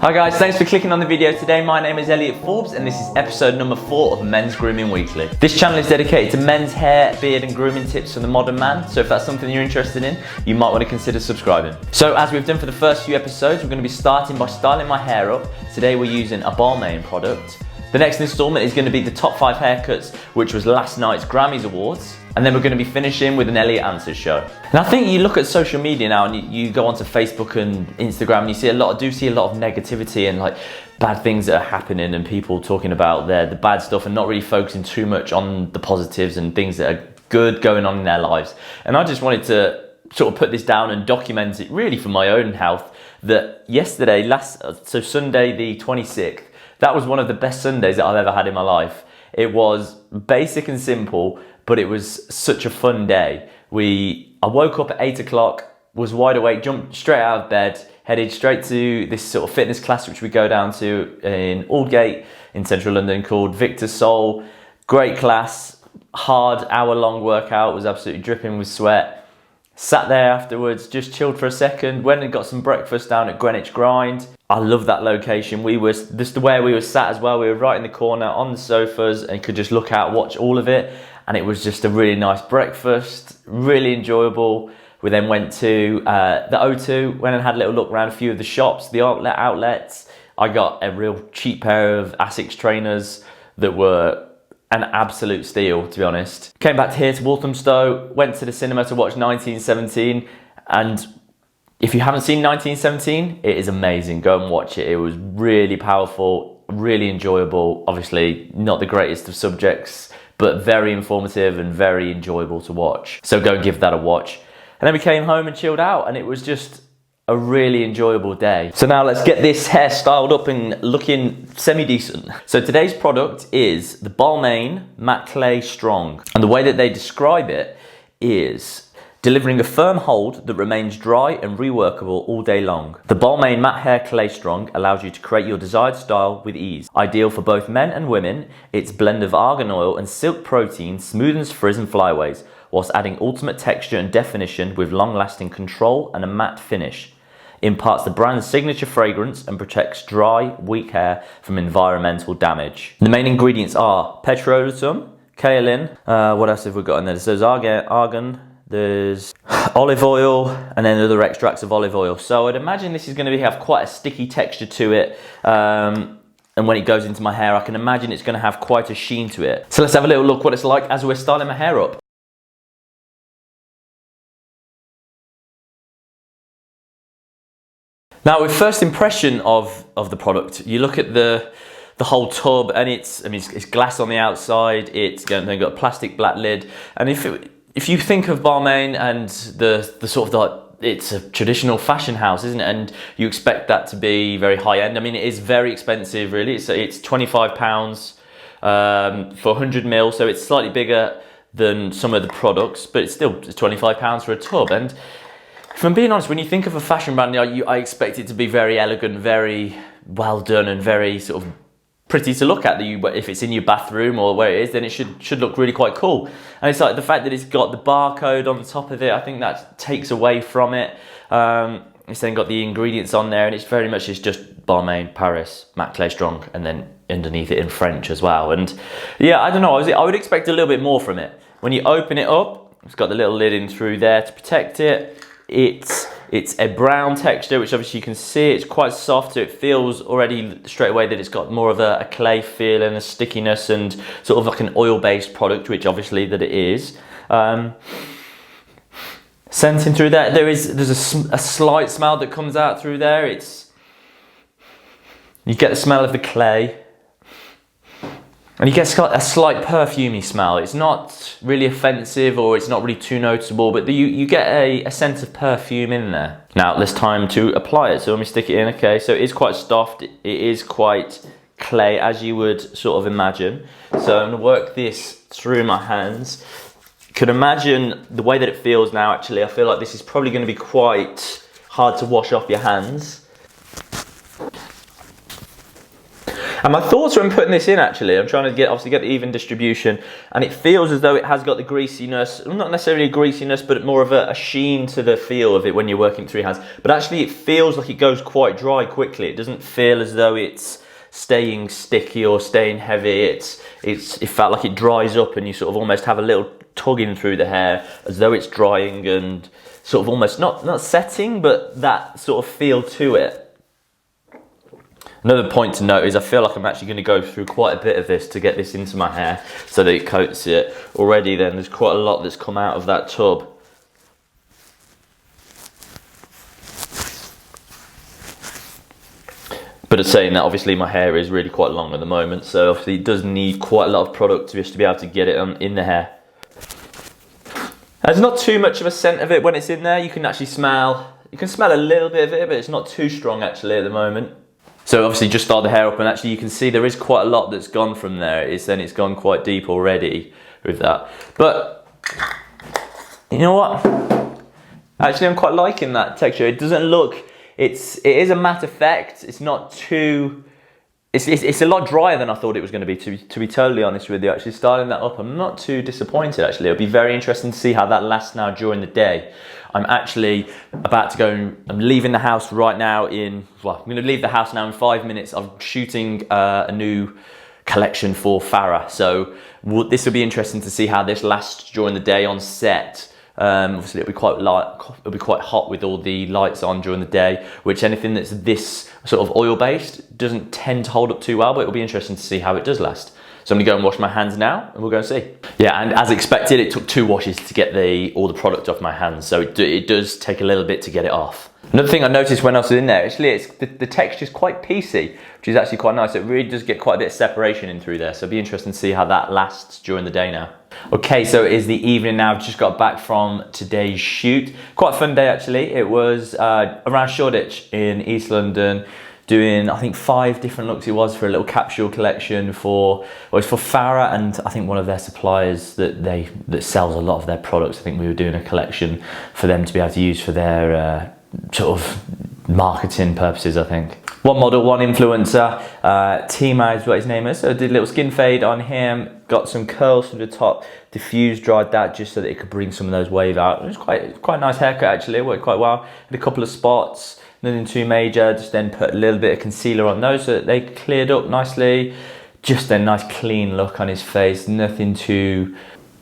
Hi guys, thanks for clicking on the video today. My name is Elliot Forbes and this is episode number 4 of Men's Grooming Weekly. This channel is dedicated to men's hair, beard and grooming tips for the modern man, so if that's something you're interested in, you might want to consider subscribing. So as we've done for the first few episodes, we're going to be starting by styling my hair up. Today we're using a Balmain product. The next installment is going to be the top 5 haircuts, which was last night's Grammys Awards. And then we're going to be finishing with an Elliot Answers show. And I think you look at social media now and you go onto Facebook and Instagram and you see a lot of negativity and like bad things that are happening and people talking about the bad stuff and not really focusing too much on the positives and things that are good going on in their lives. And I just wanted to sort of put this down and document it really for my own health, that yesterday, so Sunday the 26th, that was one of the best Sundays that I've ever had in my life. It was basic and simple, but it was such a fun day. I woke up at 8 o'clock, was wide awake, jumped straight out of bed, headed straight to this sort of fitness class which we go down to in Aldgate in central London called Victor's Soul. Great class, hard hour-long workout, was absolutely dripping with sweat. Sat there afterwards, just chilled for a second, went and got some breakfast down at Greenwich Grind. I love that location. We were just where we were sat as well. We were right in the corner on the sofas and could just look out, watch all of it. And it was just a really nice breakfast, really enjoyable. We then went to the O2, went and had a little look around a few of the shops, the outlets. I got a real cheap pair of Asics trainers that were an absolute steal, to be honest. Came back here to Walthamstow, went to the cinema to watch 1917, and if you haven't seen 1917, it is amazing. Go and watch it. It was really powerful, really enjoyable. Obviously, not the greatest of subjects, but very informative and very enjoyable to watch. So go and give that a watch. And then we came home and chilled out, and it was just a really enjoyable day. So now let's get this hair styled up and looking semi-decent. So today's product is the Balmain Matte Clay Strong. And the way that they describe it is delivering a firm hold that remains dry and reworkable all day long. The Balmain Matte Hair Clay Strong allows you to create your desired style with ease. Ideal for both men and women, its blend of argan oil and silk protein smoothens frizz and flyaways, whilst adding ultimate texture and definition with long-lasting control and a matte finish. Imparts the brand's signature fragrance and protects dry, weak hair from environmental damage. The main ingredients are petrolatum, kaolin, what else have we got in there? There's argan, there's olive oil, and then other extracts of olive oil. So I'd imagine this is going to have quite a sticky texture to it. And when it goes into my hair, I can imagine it's going to have quite a sheen to it. So let's have a little look what it's like as we're styling my hair up. Now, with first impression of the product, you look at the whole tub, and it's glass on the outside. It's got a plastic black lid, and if you think of Balmain and the sort of it's a traditional fashion house, isn't it? And you expect that to be very high end. I mean, it is very expensive, really. It's £25 for 100 ml, so it's slightly bigger than some of the products, but it's still £25 for a tub. And if I'm being honest, when you think of a fashion brand, I expect it to be very elegant, very well done, and very sort of pretty to look at. If it's in your bathroom or where it is, then it should look really quite cool. And it's like the fact that it's got the barcode on the top of it, I think that takes away from it. It's then got the ingredients on there, and it's very much just Balmain, Paris, Matte Clay Strong, and then underneath it in French as well. And yeah, I don't know, I would expect a little bit more from it. When you open it up, it's got the little lid in through there to protect it. It's a brown texture, which obviously you can see. It's quite soft, so it feels already straight away that it's got more of a clay feel and a stickiness and sort of like an oil-based product, which obviously that it is. Scenting through there, there's a slight smell that comes out through there. You get the smell of the clay. And you get a slight perfumey smell. It's not really offensive, or it's not really too noticeable, but you get a sense of perfume in there. Now it's time to apply it. So let me stick it in. Okay, so it is quite soft. It is quite clay, as you would sort of imagine. So I'm gonna work this through my hands. You can imagine the way that it feels now. Actually, I feel like this is probably gonna be quite hard to wash off your hands. And my thoughts when putting this in, actually, I'm trying to obviously get the even distribution, and it feels as though it has got the greasiness, not necessarily a greasiness, but more of a sheen to the feel of it when you're working through your hands. But actually it feels like it goes quite dry quickly. It doesn't feel as though it's staying sticky or staying heavy. It felt like it dries up and you sort of almost have a little tugging through the hair as though it's drying and sort of almost not setting, but that sort of feel to it. Another point to note is I feel like I'm actually going to go through quite a bit of this to get this into my hair so that it coats it. Already then there's quite a lot that's come out of that tub. But it's saying that obviously my hair is really quite long at the moment, so obviously it does need quite a lot of product just to be able to get it in the hair. There's not too much of a scent of it when it's in there. You can actually smell, you can smell a little bit of it, but it's not too strong actually at the moment. So obviously just start the hair up, and actually you can see there is quite a lot that's gone from there. It's gone quite deep already with that. But you know what? Actually I'm quite liking that texture. It doesn't look, it is a matte effect. It's not too, it's a lot drier than I thought it was going to be, to be totally honest with you. Actually starting that up, I'm not too disappointed actually. It'll be very interesting to see how that lasts now during the day. I'm actually about to go, I'm leaving the house right now I'm going to leave the house now in 5 minutes. I'm shooting a new collection for Farah. So this will be interesting to see how this lasts during the day on set. Obviously it'll be quite light, it'll be quite hot with all the lights on during the day, which anything that's this sort of oil based doesn't tend to hold up too well, but it'll be interesting to see how it does last. So I'm gonna go and wash my hands now and we'll go and see. Yeah, and as expected, it took 2 washes to get all the product off my hands. So it does take a little bit to get it off. Another thing I noticed when I was in there, actually, it's the texture is quite piecey, which is actually quite nice. It really does get quite a bit of separation in through there. So it'll be interesting to see how that lasts during the day now. Okay, so it is the evening now. I've just got back from today's shoot. Quite a fun day actually. It was around Shoreditch in East London, doing I think 5 different looks it was for a little capsule collection for Farah and I think one of their suppliers that sells a lot of their products. I think we were doing a collection for them to be able to use for their sort of marketing purposes, I think. One model, one influencer, Tima is what his name is. So I did a little skin fade on him, got some curls to the top, diffused, dried that just so that it could bring some of those wave out. It was quite a nice haircut actually, it worked quite well. Had a couple of spots, nothing too major, just then put a little bit of concealer on those so that they cleared up nicely. Just a nice clean look on his face, nothing too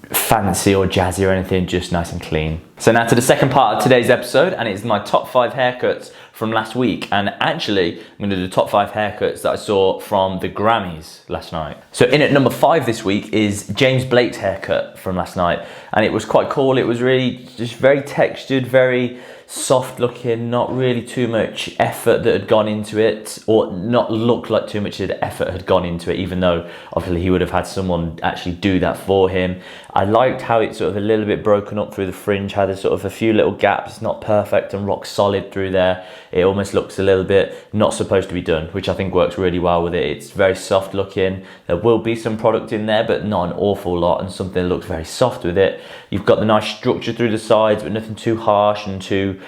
fancy or jazzy or anything, just nice and clean. So now to the second part of today's episode, and it's my top 5 haircuts from last week. And actually, I'm going to do the top 5 haircuts that I saw from the Grammys last night. So in at number 5 this week is James Blake's haircut from last night. And it was quite cool. It was really just very textured, very soft looking, not really too much effort that had gone into it, or not looked like too much effort had gone into it, even though obviously he would have had someone actually do that for him. I liked how it's sort of a little bit broken up through the fringe, had a sort of a few little gaps, not perfect and rock solid through there. It almost looks a little bit not supposed to be done, which I think works really well with it. It's very soft looking. There will be some product in there, but not an awful lot, and something that looks very soft with it. You've got the nice structure through the sides, but nothing too harsh and too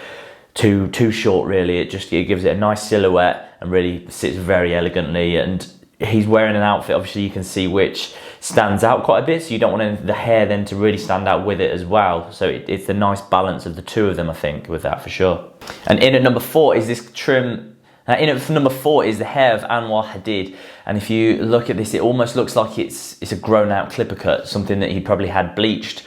short really. It gives it a nice silhouette and really sits very elegantly. And he's wearing an outfit, obviously you can see, which stands out quite a bit, so you don't want the hair then to really stand out with it as well. So it's the nice balance of the two of them, I think, with that for sure. And in at number 4 is this trim. In at number 4 is the hair of Anwar Hadid, and if you look at this, it almost looks like it's a grown out clipper cut, something that he probably had bleached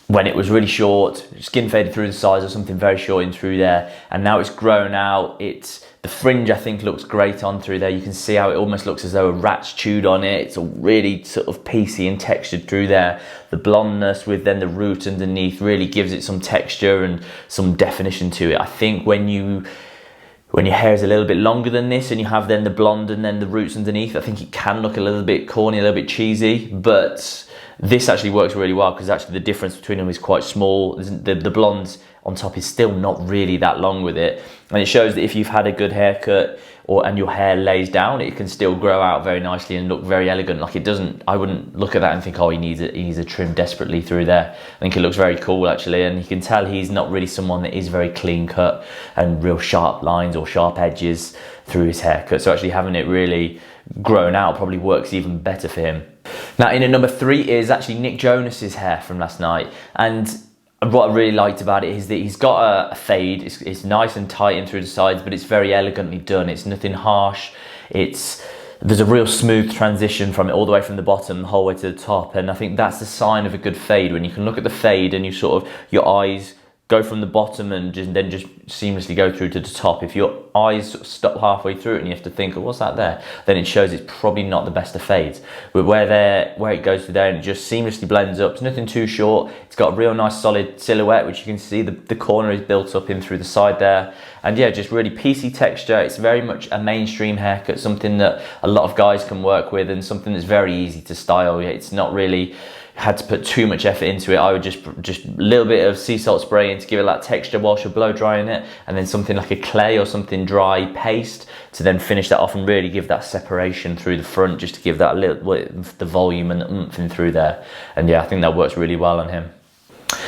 when it was really short, skin faded through the sides or something very short in through there, and now it's grown out. The fringe I think looks great on through there. You can see how it almost looks as though a rat's chewed on it. It's all really sort of piecey and textured through there. The blondness with then the root underneath really gives it some texture and some definition to it. I think when your hair is a little bit longer than this and you have then the blonde and then the roots underneath, I think it can look a little bit corny, a little bit cheesy, but This actually works really well because actually the difference between them is quite small. The blonde on top is still not really that long with it, and it shows that if you've had a good haircut and your hair lays down, it can still grow out very nicely and look very elegant. Like, it doesn't, I wouldn't look at that and think, oh, he needs a trim desperately through there. I think it looks very cool actually, and you can tell he's not really someone that is very clean cut and real sharp lines or sharp edges through his haircut. So actually having it really grown out probably works even better for him. Now, in at number 3 is actually Nick Jonas's hair from last night, and what I really liked about it is that he's got a fade. It's nice and tight in through the sides, but it's very elegantly done. It's nothing harsh. There's a real smooth transition from it all the way from the bottom the whole way to the top, and I think that's the sign of a good fade, when you can look at the fade and your eyes go from the bottom and then just seamlessly go through to the top. If your eyes sort of stop halfway through it and you have to think, oh, what's that there? Then it shows it's probably not the best of fades. But where it goes through there and it just seamlessly blends up. It's nothing too short. It's got a real nice solid silhouette, which you can see the corner is built up in through the side there. And yeah, just really piecey texture. It's very much a mainstream haircut, something that a lot of guys can work with and something that's very easy to style. It's not really had to put too much effort into it. I would just a little bit of sea salt spray in to give it that texture whilst you're blow drying it, and then something like a clay or something dry paste to then finish that off and really give that separation through the front, just to give that the volume and the oomph in through there. And yeah, I think that works really well on him.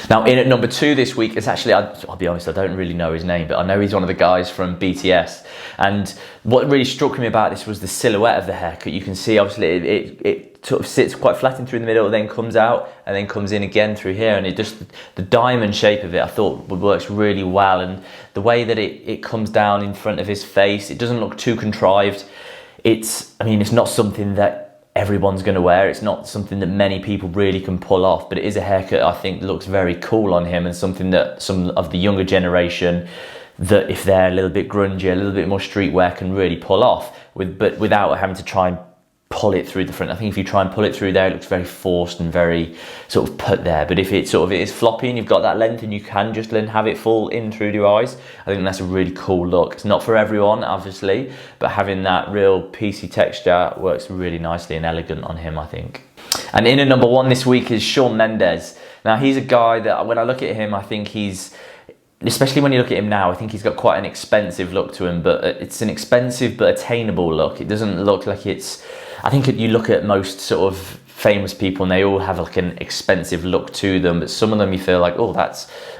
Now, in at number 2 this week is actually, I'll be honest, I don't really know his name, but I know he's one of the guys from BTS. And what really struck me about this was the silhouette of the haircut. You can see, obviously, it sort of sits quite flat in through the middle, then comes out, and then comes in again through here. And the diamond shape of it, I thought works really well. And the way that it comes down in front of his face, it doesn't look too contrived. It's not something that everyone's going to wear. It's not something that many people really can pull off, but it is a haircut I think looks very cool on him, and something that some of the younger generation, that if they're a little bit grungy, a little bit more streetwear, can really pull off but without having to try and pull it through the front. I think if you try and pull it through there, it looks very forced and very sort of put there. But if it is floppy and you've got that length and you can just then have it fall in through your eyes, I think that's a really cool look. It's not for everyone, obviously, but having that real piecey texture works really nicely and elegant on him, I think. And in at number 1 this week is Shawn Mendes. Now, he's a guy that when I look at him, I think especially when you look at him now, I think he's got quite an expensive look to him, but it's an expensive but attainable look. It doesn't look like I think you look at most sort of famous people and they all have like an expensive look to them, but some of them you feel like, oh,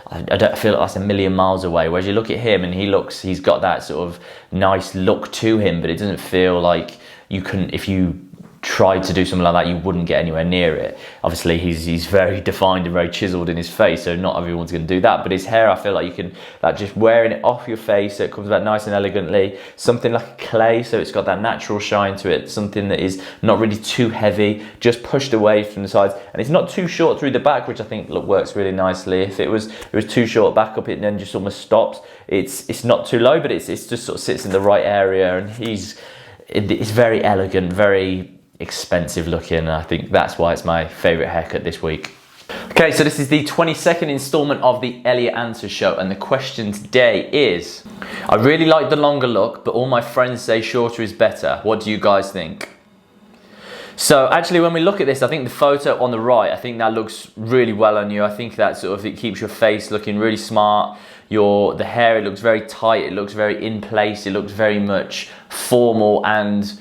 I don't feel like that's a million miles away. Whereas you look at him and he's got that sort of nice look to him, but it doesn't feel like if you tried to do something like that, you wouldn't get anywhere near it. Obviously, he's very defined and very chiseled in his face, so not everyone's going to do that. But his hair, I feel like you can, just wearing it off your face, so it comes back nice and elegantly. Something like a clay, so it's got that natural shine to it. Something that is not really too heavy, just pushed away from the sides, and it's not too short through the back, which I think works really nicely. If it was too short back up, it then just almost stops. It's not too low, but it's just sort of sits in the right area, and it's very elegant, very expensive looking, and I think that's why it's my favourite haircut this week. Okay, so this is the 22nd instalment of the Elliot Answers show, and the question today is, I really like the longer look, but all my friends say shorter is better. What do you guys think? So actually, when we look at this, I think the photo on the right, I think that looks really well on you. I think that it keeps your face looking really smart. The hair, it looks very tight, it looks very in place, it looks very much formal, and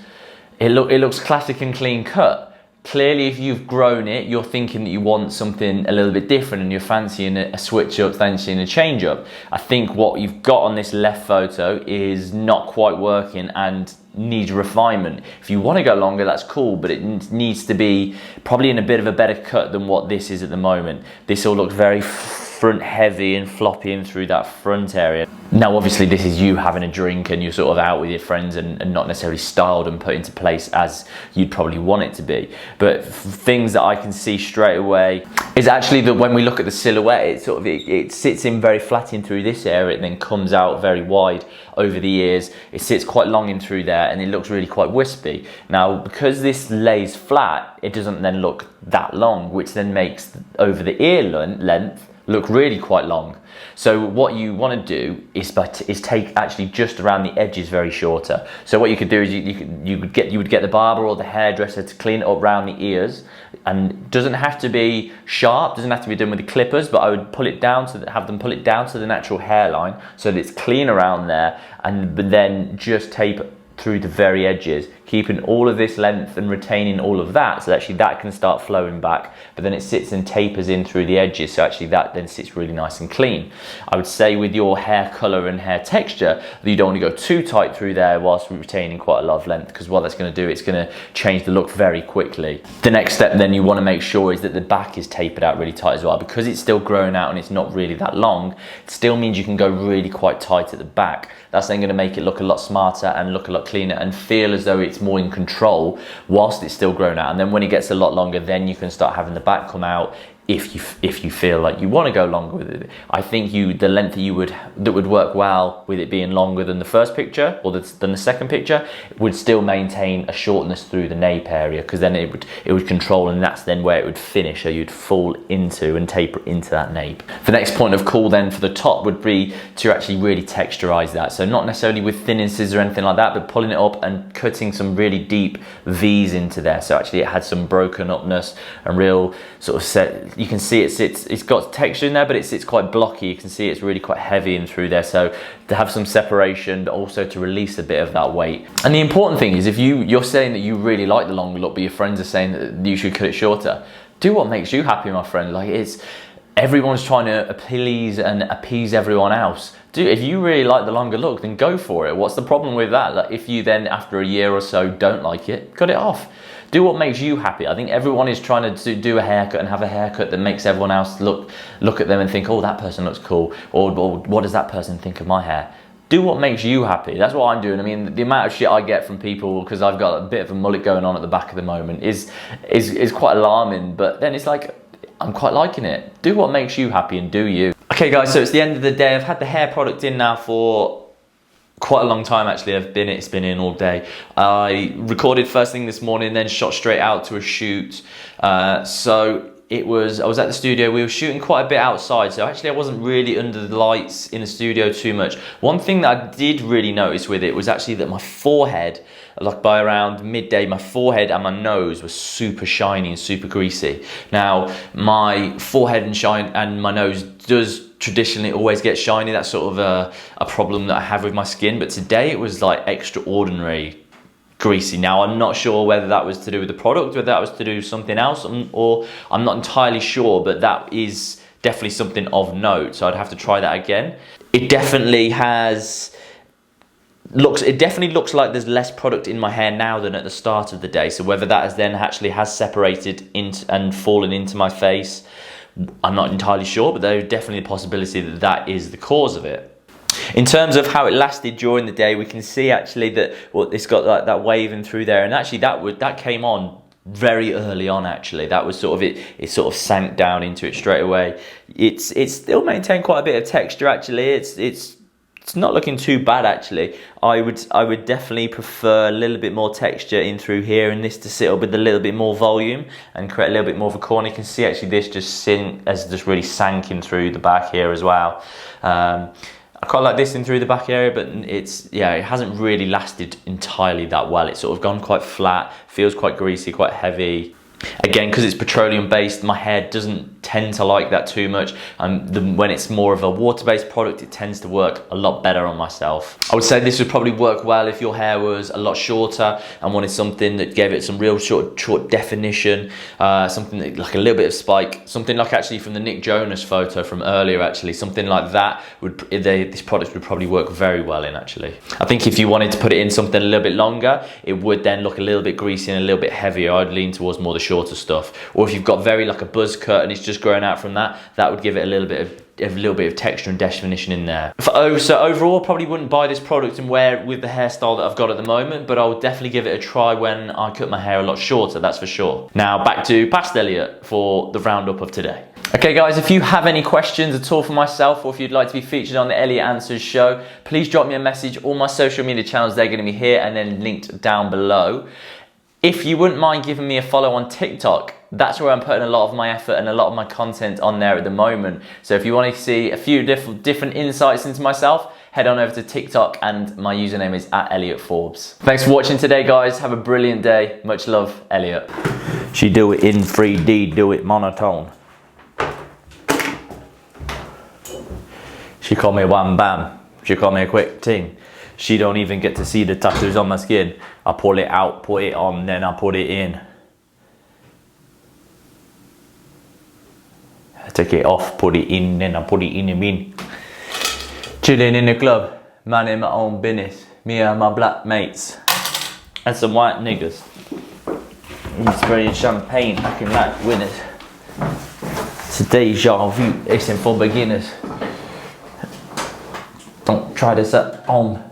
it looks classic and clean cut. Clearly, if you've grown it, you're thinking that you want something a little bit different and you're fancying a switch up, fancying a change up. I think what you've got on this left photo is not quite working and needs refinement. If you want to go longer, that's cool, but it needs to be probably in a bit of a better cut than what this is at the moment. This all looks very front heavy and floppy in through that front area. Now, obviously, this is you having a drink and you're sort of out with your friends and not necessarily styled and put into place as you'd probably want it to be. But things that I can see straight away is actually that when we look at the silhouette, it sits in very flat in through this area and then comes out very wide over the ears. It sits quite long in through there and it looks really quite wispy. Now, because this lays flat, it doesn't then look that long, which then makes over the ear length look really quite long. So what you want to do is take actually just around the edges very shorter. So what you could do is you would get the barber or the hairdresser to clean it up around the ears, and it doesn't have to be sharp, doesn't have to be done with the clippers, but I would have them pull it down to the natural hairline so that it's clean around there, but then just tape through the very edges, keeping all of this length and retaining all of that, so actually that can start flowing back, but then it sits and tapers in through the edges, so actually that then sits really nice and clean. I would say with your hair color and hair texture that you don't want to go too tight through there whilst retaining quite a lot of length, because what that's going to do, it's going to change the look very quickly. The next step then you want to make sure is that the back is tapered out really tight as well, because it's still growing out and it's not really that long. It still means you can go really quite tight at the back. That's then going to make it look a lot smarter and look a lot cleaner and feel as though it's more in control whilst it's still growing out. And then when it gets a lot longer, then you can start having the back come out if you feel like you want to go longer with it. I think the length that would work well with it being longer than the first picture or than the second picture would still maintain a shortness through the nape area, because then it would control, and that's then where it would finish, so you'd fall into and taper into that nape. The next point of call then for the top would be to actually really texturize that. So not necessarily with thinning scissors or anything like that, but pulling it up and cutting some really deep V's into there. So actually it had some broken upness and real sort of set. You can see it's got texture in there, but it sits quite blocky. You can see it's really quite heavy in through there. So to have some separation, but also to release a bit of that weight. And the important thing is, if you're saying that you really like the longer look, but your friends are saying that you should cut it shorter, do what makes you happy, my friend. Like, everyone's trying to please and appease everyone else. If you really like the longer look, then go for it. What's the problem with that? Like, if you then after a year or so don't like it, cut it off. Do what makes you happy. I think everyone is trying to do a haircut and have a haircut that makes everyone else look at them and think, oh, that person looks cool, or what does that person think of my hair? Do what makes you happy. That's what I'm doing. I mean, the amount of shit I get from people because I've got a bit of a mullet going on at the back at the moment is quite alarming, but then it's like, I'm quite liking it. Do what makes you happy and do you. Okay guys, so it's the end of the day. I've had the hair product in now for quite a long time actually. It's been in all day. I recorded first thing this morning, then shot straight out to a shoot. I was at the studio. We were shooting quite a bit outside, so actually I wasn't really under the lights in the studio too much. One thing that I did really notice with it was actually that my forehead, like by around midday, my forehead and my nose was super shiny and super greasy. Now, my forehead and my nose does traditionally always get shiny. That's sort of a problem that I have with my skin, but today it was like extraordinary greasy. Now, I'm not sure whether that was to do with the product, whether that was to do with something else, or I'm not entirely sure, but that is definitely something of note, so I'd have to try that again. It definitely looks like there's less product in my hair now than at the start of the day, so whether that has separated and fallen into my face, I'm not entirely sure, but there's definitely a possibility that is the cause of it. In terms of how it lasted during the day, we can see actually that it's got like that waving through there, and actually that came on very early on. Actually, that was sort of it sort of sank down into it straight away. It's still maintained quite a bit of texture. Actually, it's not looking too bad actually. I would definitely prefer a little bit more texture in through here, and this to sit up with a little bit more volume and create a little bit more of a corner. You can see actually this just really sank in through the back here as well. I quite like this in through the back area, but it hasn't really lasted entirely that well. It's sort of gone quite flat, feels quite greasy, quite heavy. Again, because it's petroleum based, my hair doesn't tend to like that too much. When it's more of a water-based product, it tends to work a lot better on myself. I would say this would probably work well if your hair was a lot shorter and wanted something that gave it some real short definition, something like a little bit of spike, something like actually from the Jonas photo from earlier actually, something like that this product would probably work very well in actually. I think if you wanted to put it in something a little bit longer, it would then look a little bit greasy and a little bit heavier. I'd lean towards more the shorter stuff. Or if you've got very like a buzz cut and it's just growing out from that would give it a little bit of texture and definition in there. So overall, probably wouldn't buy this product and wear it with the hairstyle that I've got at the moment, but I would definitely give it a try when I cut my hair a lot shorter, that's for sure. Now back to Past Elliot for the roundup of today. Okay guys, if you have any questions at all for myself, or if you'd like to be featured on the Elliot Answers show, please drop me a message. All my social media channels, they're going to be here and then linked down below. If you wouldn't mind giving me a follow on TikTok, That's where I'm putting a lot of my effort and a lot of my content on there at the moment. So if you want to see a few different insights into myself, head on over to TikTok and my username is @ElliotForbes. Thanks for watching today, guys. Have a brilliant day. Much love, Elliot. She do it in 3D, do it monotone. She call me wham bam. She call me a quick ting. She don't even get to see the tattoos on my skin. I pull it out, put it on, then I put it in. I take it off, put it in, then I put it in and in. Chilling in the club, minding my own business. Me and my black mates. And some white niggas. Spraying champagne, acting like winners. It's a deja vu, it's for beginners. Don't try this at home.